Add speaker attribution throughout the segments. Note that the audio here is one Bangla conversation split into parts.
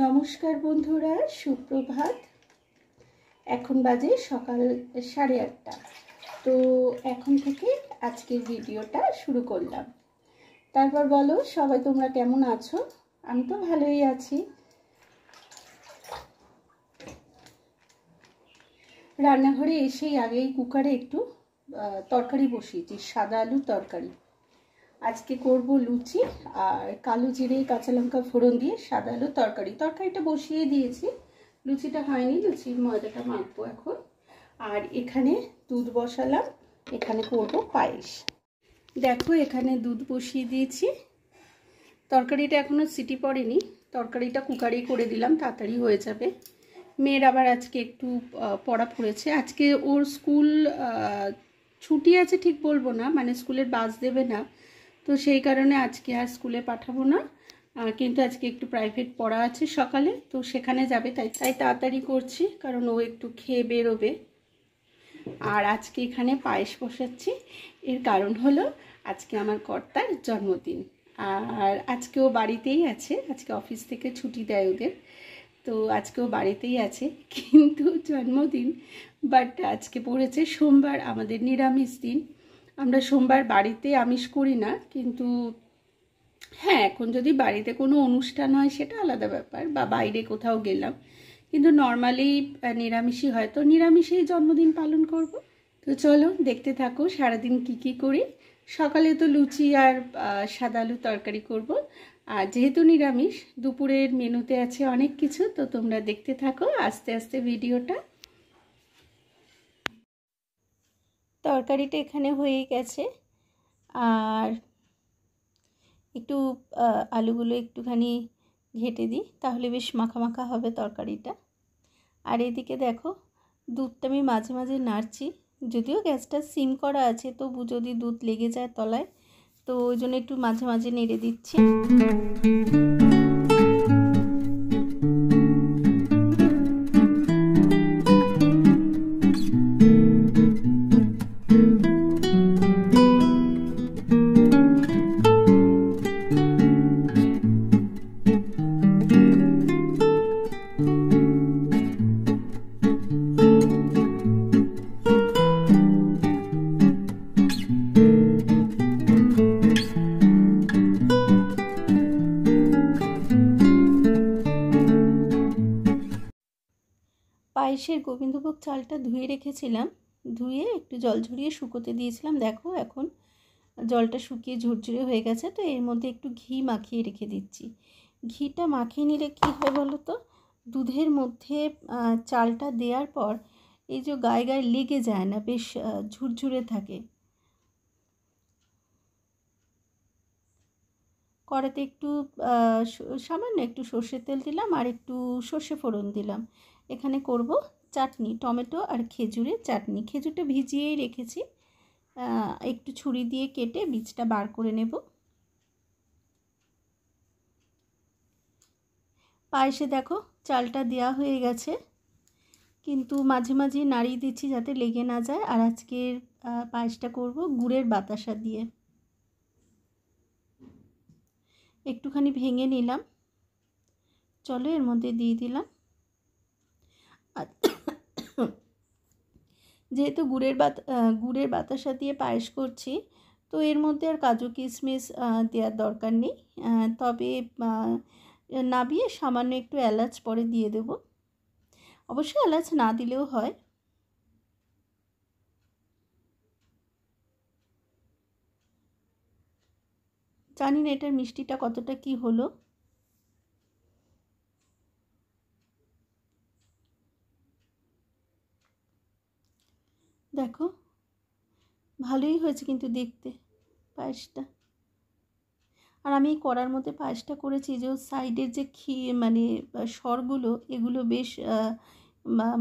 Speaker 1: নমস্কার বন্ধুরা, সুপ্রভাত। এখন বাজে সকাল 8:30। তো এখন থেকে আজকের ভিডিওটা শুরু করলাম। তারপর বলো সবাই তোমরা কেমন আছো? আমি তো ভালোই আছি। রান্নাঘরে এসেই আগেই কুকারে একটু তরকারি বসিয়েছি, সাদা আলুর তরকারি। আজকে করব লুচি আর কালো জিরে কাঁচা লঙ্কা ফোড়ন দিয়ে সাদা আলুর তরকারিটা বসিয়ে দিয়েছি। লুচিটা হয়নি, লুচির ময়দাটা মাখবো এখন। আর এখানে দুধ বসালাম, এখানে করব পায়েস। দেখো এখানে দুধ বসিয়ে দিয়েছি। তরকারিটা এখনো সিটি পড়েনি, তরকারিটা কুকারেই করে দিলাম, তাড়াতাড়ি হয়ে যাবে। মেয়ের আবার আজকে একটু পড়া পড়েছে। আজকে ওর স্কুল ছুটি আছে ঠিক বলবো না, মানে স্কুলের বাস দেবে না, তো সেই কারণে আজকে আর স্কুলে পাঠাবো না। কিন্তু আজকে একটু প্রাইভেট পড়া আছে সকালে, তো সেখানে যাবে, তাই তাড়াতাড়ি করছি, কারণ ও একটু খেয়ে বেরোবে। আর আজকে এখানে পায়েস বসাচ্ছি, এর কারণ হলো আজকে আমার কর্তার জন্মদিন। আর আজকে ও বাড়িতেই আছে, আজকে অফিস থেকে ছুটি দেয় ওদের, তো আজকে ও বাড়িতেই আছে, কিন্তু জন্মদিন। বাট আজকে পড়েছে সোমবার, আমাদের নিরামিষ দিন। আমরা সোমবার বাড়িতে আমিষ করি না, কিন্তু হ্যাঁ এখন যদি বাড়িতে কোনো অনুষ্ঠান হয় সেটা আলাদা ব্যাপার, বা বাইরে কোথাও গেলাম, কিন্তু নর্মালি নিরামিষই হয়, তো নিরামিষেই জন্মদিন পালন করব। তো চলো দেখতে থাকো সারাদিন কি করি। সকালে তো লুচি আর সাদা আলুর তরকারি করব, আর যেহেতু নিরামিষ দুপুরের মেনুতে আছে অনেক কিছু, তো তোমরা দেখতে থাকো আস্তে আস্তে ভিডিওটা। তরকারিটা এখানে হয়ে গেছে, আর একটু আলুগুলো একটুখানি ঘেটে দিই, তাহলে বেশ মাখা মাখা হবে তরকারিটা। আর এদিকে দেখো দুধটা আমি মাঝে মাঝে নাড়ছি, যদিও গ্যাসটা সিম করা আছে, তবু যদি দুধ লেগে যায় তলায়, তো ওই জন্য একটু মাঝে মাঝে নেড়ে দিচ্ছি। পায়েসের গোবিন্দভোগ চালটা ধুয়ে রেখেছিলাম, ধুয়ে একটু জল ঝরিয়ে শুকোতে দিয়েছিলাম। দেখো এখন জলটা শুকিয়ে ঝুরঝুরে হয়ে গেছে, তো এর মধ্যে একটু ঘি মাখিয়ে রেখে দিচ্ছি। ঘিটা মাখিয়ে নিলে কী হয় বলো তো, দুধের মধ্যে চালটা দেওয়ার পর এই যে গায়ে গায়ে লেগে যায় না, বেশ ঝুরঝুরে থাকে। কড়াতে একটু সামান্য একটু সর্ষের তেল দিলাম, আর একটু সর্ষে ফোড়ন দিলাম। এখানে করব চাটনি, টমেটো আর খেজুরের চাটনি। খেজুরটা ভিজিয়েই রেখেছি, একটু ছুরি দিয়ে কেটে বীজটা বার করে নেব। পায়েসে দেখো চালটা দেওয়া হয়ে গেছে, কিন্তু মাঝে মাঝে নাড়িয়ে দিচ্ছি যাতে লেগে না যায়। আর আজকের পায়েসটা করব গুড়ের বাতাসা দিয়ে। একটুখানি ভেঙে নিলাম, চলো এর মধ্যে দিয়ে দিলাম। যেহেতু গুড়ের বাতাসা দিয়ে পায়েস করছি, তো এর মধ্যে আর কাজু কিশমিশ দেওয়ার দরকার নেই, তবে নাবিয়ে সামান্য একটু এলাচ পরে দিয়ে দেব। অবশ্যই এলাচ না দিলেও হয়। জানি না এটার মিষ্টিটা কতটা কি হলো। দেখো ভালোই হয়েছে কিন্তু দেখতে পায়েসটা। আর আমি কড়ার মধ্যে পায়েসটা করেছি, যে সাইডের যে মানে সরগুলো, এগুলো বেশ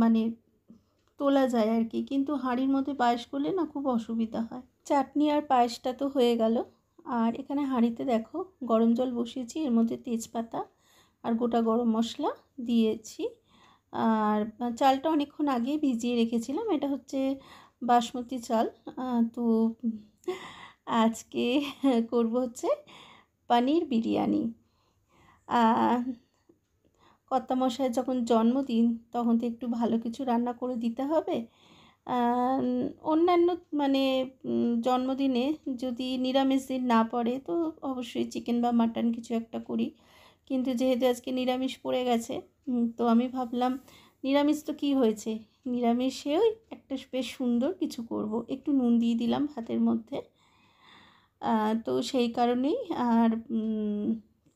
Speaker 1: মানে তোলা যায় আর কি, কিন্তু হাঁড়ির মধ্যে পায়েস করলে না খুব অসুবিধা হয়। চাটনি আর পায়েসটা তো হয়ে গেল। আর এখানে হাঁড়িতে দেখো গরম জল বসিয়েছি, এর মধ্যে তেজপাতা আর গোটা গরম মশলা দিয়েছি। আর চালটা অনেকক্ষণ আগে ভিজিয়ে রেখেছিলাম, এটা হচ্ছে বাসমতি চাল। তো আজকে করব হচ্ছে পনির বিরিয়ানি। কর্তামশাইয়ের যখন জন্মদিন তখন তো একটু ভালো কিছু রান্না করে দিতে হবে। অন্যান্য মানে জন্মদিনে যদি নিরামিষ দিন না পড়ে তো অবশ্যই চিকেন বা মাটন কিছু একটা করি, কিন্তু যেহেতু আজকে নিরামিষ পড়ে গেছে তো আমি ভাবলাম নিরামিষ তো কী হয়েছে, নিরামিষেও একটা বেশ সুন্দর কিছু করব। একটু নুন দিয়ে দিলাম ভাতের মধ্যে, তো সেই কারণেই আর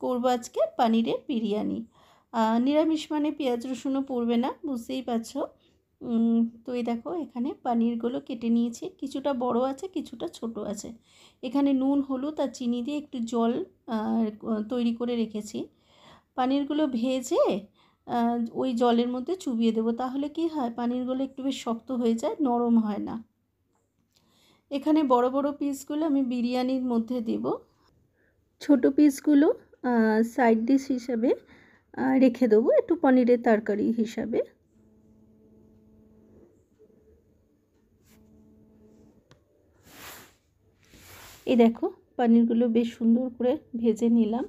Speaker 1: করব আজকে পনিরের বিরিয়ানি। নিরামিষ মানে পেঁয়াজ রসুনও পড়বে না, বুঝতেই পারছো। তো এই দেখো এখানে পনিরগুলো কেটে নিয়েছি, কিছুটা বড় আছে কিছুটা ছোট আছে। এখানে নুন হলুদ আর চিনি দিয়ে একটু জল তৈরি করে রেখেছি। পনিরগুলো ভেজে ওই জলের মধ্যে চুবিয়ে দেবো, তাহলে কি হয় পনিরগুলো একটু বেশ শক্ত হয়ে যায়, নরম হয় না। এখানে বড় বড় পিসগুলো আমি বিরিয়ানির মধ্যে দেব, ছোট পিসগুলো সাইড ডিশ হিসাবে রেখে দেবো একটু পনিরের তরকারি হিসাবে। এই দেখো পনিরগুলো বেশ সুন্দর করে ভেজে নিলাম।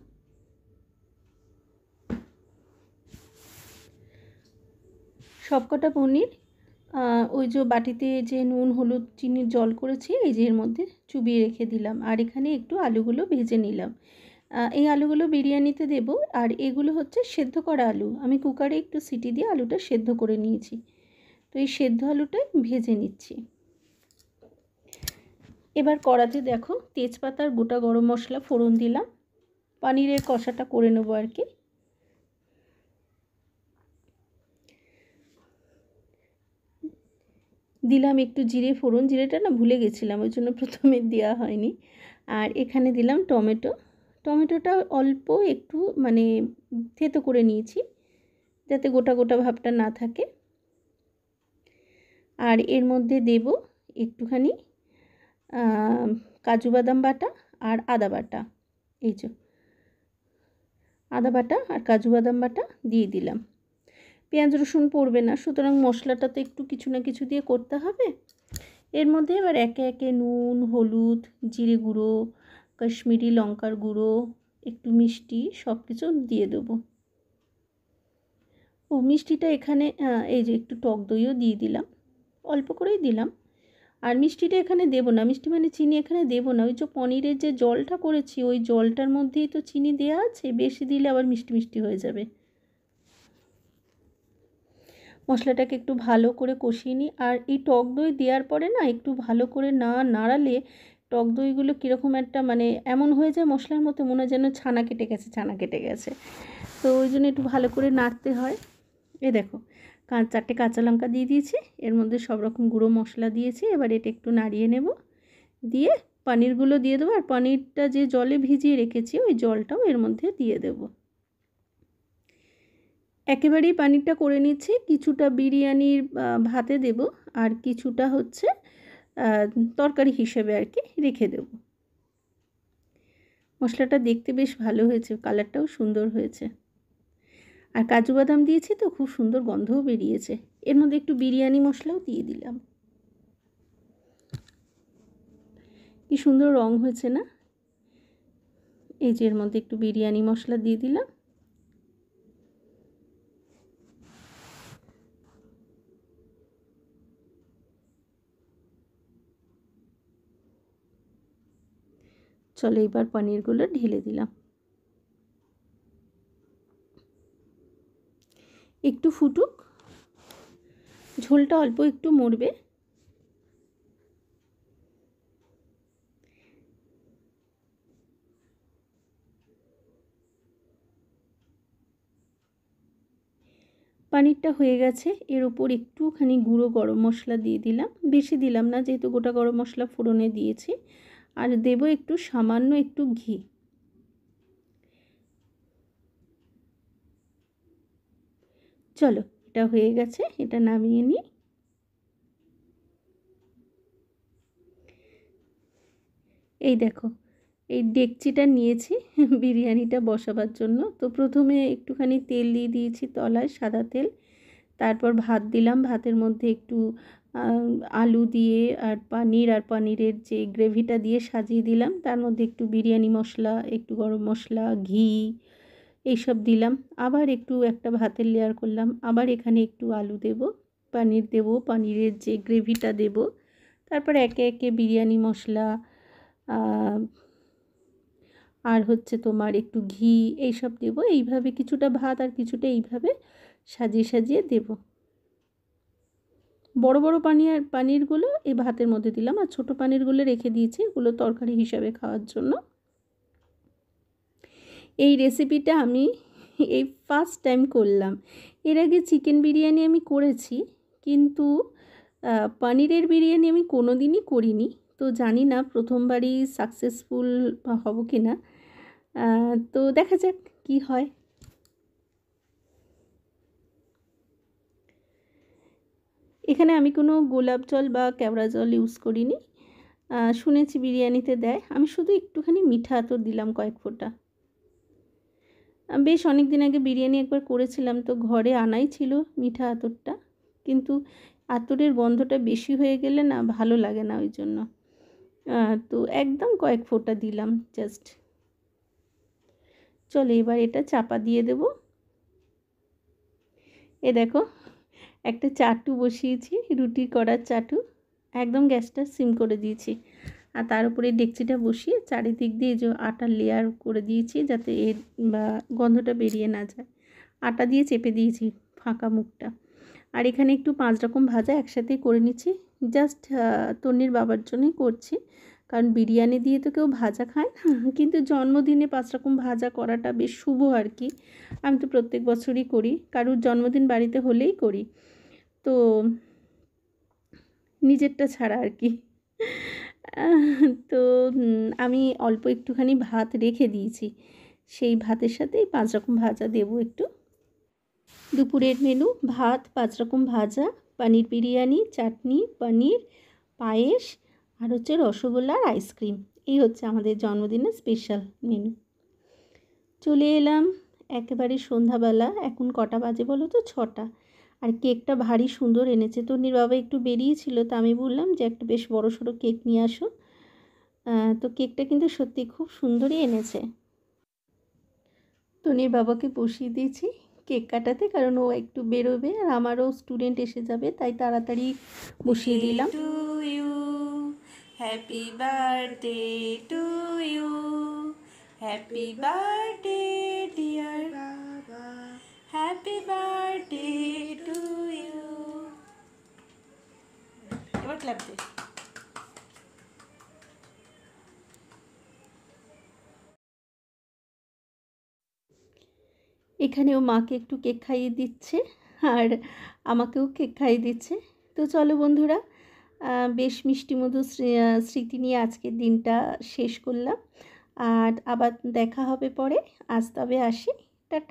Speaker 1: সবকটা পনির ওই যে বাটিতে যে নুন হলুদ চিনির জল করেছি এই যে এর মধ্যে চুবিয়ে রেখে দিলাম, আর এখানে একটু আলুগুলো ভেজে নিলাম। এই আলুগুলো বিরিয়ানিতে দেব, আর এগুলো হচ্ছে সেদ্ধ করা আলু, আমি কুকারে একটু সিটি দিয়ে আলুটা সেদ্ধ করে নিয়েছি। তো এই সেদ্ধ আলুটাই ভেজে নিচ্ছি। এবার কড়াতে দেখো তেজপাতার গোটা গরম মশলা ফোড়ন দিলাম, পনিরের কষাটা করে নেবো আর কি। দিলাম একটু জিরে ফোড়ন, জিরেটা না ভুলে গেছিলাম ওই জন্য প্রথমে দেওয়া হয়নি। আর এখানে দিলাম টমেটো, টমেটোটা অল্প একটু মানে থেতো করে নিয়েছি যাতে গোটা গোটা ভাবটা না থাকে। আর এর মধ্যে দেব একটুখানি কাজু বাদাম বাটা আর আদা বাটা, এই যে আদা বাটা আর কাজু বাদাম বাটা দিয়ে দিলাম। পেঁয়াজ রসুন পড়বে না, সুতরাং মশলাটা তো একটু কিছু না কিছু দিয়ে করতে হবে। এর মধ্যে এবার একে একে নুন হলুদ জিরে গুঁড়ো কাশ্মীরি লঙ্কার গুঁড়ো একটু মিষ্টি সব কিছু দিয়ে দেবো। ও মিষ্টিটা এখানে এই যে একটু টক দইও দিয়ে দিলাম, অল্প করেই দিলাম। আর মিষ্টিটা এখানে দেবো না, মিষ্টি মানে চিনি এখানে দেবো না, ওই যে পনিরের যে জলটা করেছি ওই জলটার মধ্যেই তো চিনি দেওয়া আছে, বেশি দিলে আবার মিষ্টি মিষ্টি হয়ে যাবে। মশলাটাকে একটু ভালো করে কষিয়ে নিই, আর এই টক দই দেওয়ার পরে না একটু ভালো করে না নাড়ালে টক দইগুলো কীরকম একটা মানে এমন হয়ে যায় মশলার মতো, মনে হয় যেন ছানা কেটে গেছে ছানা কেটে গেছে। তো ওই জন্য একটু ভালো করে নাড়তে হয়। এই দেখো 4টে কাঁচা লঙ্কা দিয়ে দিয়েছি, এর মধ্যে সব রকম গুঁড়ো মশলা দিয়েছি। এবার এটা একটু নাড়িয়ে নেব, দিয়ে পনিরগুলো দিয়ে দেবো, আর পনিরটা যে জলে ভিজিয়ে রেখেছি ওই জলটাও এর মধ্যে দিয়ে দেবো। একেবারেই পনিরটা করে নিচ্ছি, কিছুটা বিরিয়ানির ভাতে দেব আর কিছুটা হচ্ছে তরকারি হিসেবে আর কি রেখে দেব। মশলাটা দেখতে বেশ ভালো হয়েছে, কালারটাও সুন্দর হয়েছে, আর কাজু বাদাম দিয়েছি তো খুব সুন্দর গন্ধও বেরিয়েছে। এর মধ্যে একটু বিরিয়ানি মশলাও দিয়ে দিলাম, কি সুন্দর রং হয়েছে না। এই যে এর মধ্যে একটু বিরিয়ানি মশলা দিয়ে দিলাম। চলো এবার পনিরগুলো ঢেলে দিলাম, একটু ফুটুক, ঝোলটা অল্প একটু মরবে। পনিরটা হয়ে গেছে, এর ওপর একটুখানি গুঁড়ো গরম মশলা দিয়ে দিলাম, বেশি দিলাম না যেহেতু গোটা গরম মশলা ফোড়নে দিয়েছি। আর দেব একটু সামান্য একটু ঘি। চলো এটা হয়ে গেছে, এটা নামিয়ে নিই। এই দেখো এই ডেকচিটা নিয়েছি বিরিয়ানিটা বসাবার জন্য। তো প্রথমে একটুখানি তেল দিয়ে দিয়েছি তলায়, সাদা তেল। তারপর ভাত দিলাম, ভাতের মধ্যে একটু আলু দিয়ে আর পনিরের যে গ্রেভিটা দিয়ে সাজিয়ে দিলাম। তার মধ্যে একটু বিরিয়ানি মশলা একটু গরম মশলা ঘি এইসব দিলাম। আবার একটু একটা ভাতের লেয়ার করলাম, আবার এখানে একটু আলু দেব, পনির দেব, পনিরের যে গ্রেভিটা দেব, তারপর একে একে বিরিয়ানি মশলা আর হচ্ছে তোমার একটু ঘি এইসব দেব। এইভাবে কিছুটা ভাত আর কিছুটা এইভাবে সাজিয়ে সাজিয়ে দেব। বড় বড় পানিরগুলো এই ভাতের মধ্যে দিলাম, আর ছোট পানিরগুলো রেখে দিয়েছি, এগুলো তরকারি হিসাবে খাওয়ার জন্য। এই রেসিপিটা আমি এই ফার্স্ট টাইম করলাম। এর আগে চিকেন বিরিয়ানি আমি করেছি, কিন্তু পনিরের বিরিয়ানি আমি কোনো দিনই করিনি। তো জানি না প্রথমবারই সাকসেসফুল হব কি না। তো দেখা যাক কি হয়। এখানে আমি কোনো গোলাপ জল বা কেওড়া জল ইউজ করিনি। শুনেছি বিরিয়ানিতে দেয়, আমি শুধু একটুখানি মিঠা আতর দিলাম কয়েক ফোঁটা। বেশ অনেক দিন আগে বিরিয়ানি একবার করেছিলাম, তো ঘরে আনাই ছিল মিঠা আতরটা, কিন্তু আতরের গন্ধটা বেশি হয়ে গেলে না ভালো লাগে না, ওই জন্য তো একদম কয়েক ফোঁটা দিলাম জাস্ট। চলো এবার এটা চাপা দিয়ে দেব। এ দেখো একটা চাটু বসিয়েছি, রুটি করার চাটু, একদম গ্যাসটা সিম করে দিয়েছি, আর তার উপরে ডেকচিটা বসিয়ে চারিদিক দিয়ে যে আটার লেয়ার করে দিয়েছি যাতে এর গন্ধটা বেরিয়ে না যায়। আটা দিয়ে চেপে দিয়েছি ফাঁকা মুখটা। আর এখানে একটু 5 রকম ভাজা একসাথেই করে নিচ্ছি, জাস্ট তন্নির বাবার জন্যই করছি, কারণ বিরিয়ানি দিয়ে তো কেউ ভাজা খায় না, কিন্তু জন্মদিনে 5 রকম ভাজা করাটা বেশ শুভ আর কি। আমি তো প্রত্যেক বছরই করি, কারুর জন্মদিন বাড়িতে হলেই করি, তো নিজেরটা ছাড়া আর কি। তো আমি অল্প একটুখানি ভাত রেখে দিয়েছি, সেই ভাতের সাথেই 5 রকম ভাজা দেবো একটু। দুপুরের মেনু ভাত, 5 রকম ভাজা, পনির বিরিয়ানি, চাটনি, পনির, পায়েস, আর হচ্ছে রসগোল্লা আর আইসক্রিম। এই হচ্ছে আমাদের জন্মদিনের স্পেশাল মেনু। চলে এলাম একেবারে সন্ধ্যাবেলা, এখন কটা বাজে বলো তো? 6টা। আর কেকটা ভারী সুন্দর এনেছে। তন্নির বাবা একটু বেরিয়েছিল, তো আমি বললাম যে একটা বেশ বড় সড়ো কেক নিয়ে আসো। তো কেকটা কিন্তু সত্যি খুব সুন্দরই এনেছে। তন্নির বাবাকে বসিয়ে দিয়েছি কেক কাটাতে, কারণ ও একটু বেরোবে আর আমারও স্টুডেন্ট এসে যাবে, তাই তাড়াতাড়ি বসিয়ে দিলাম। To you, happy birthday to you, happy birthday dear বাবা, হ্যাপি বার্থডে টু ইউ। এবার ক্ল্যাপ দে। এখানেও মাকে একটু কেক খাইয়ে দিচ্ছে আর আমাকেও কেক খাইয়ে দিচ্ছে। তো চলো বন্ধুরা, বেশ মিষ্টি মধুর স্মৃতি নিয়ে আজকের দিনটা শেষ করলাম, আর আবার দেখা হবে পরে। আজ তবে আসি, টাটা।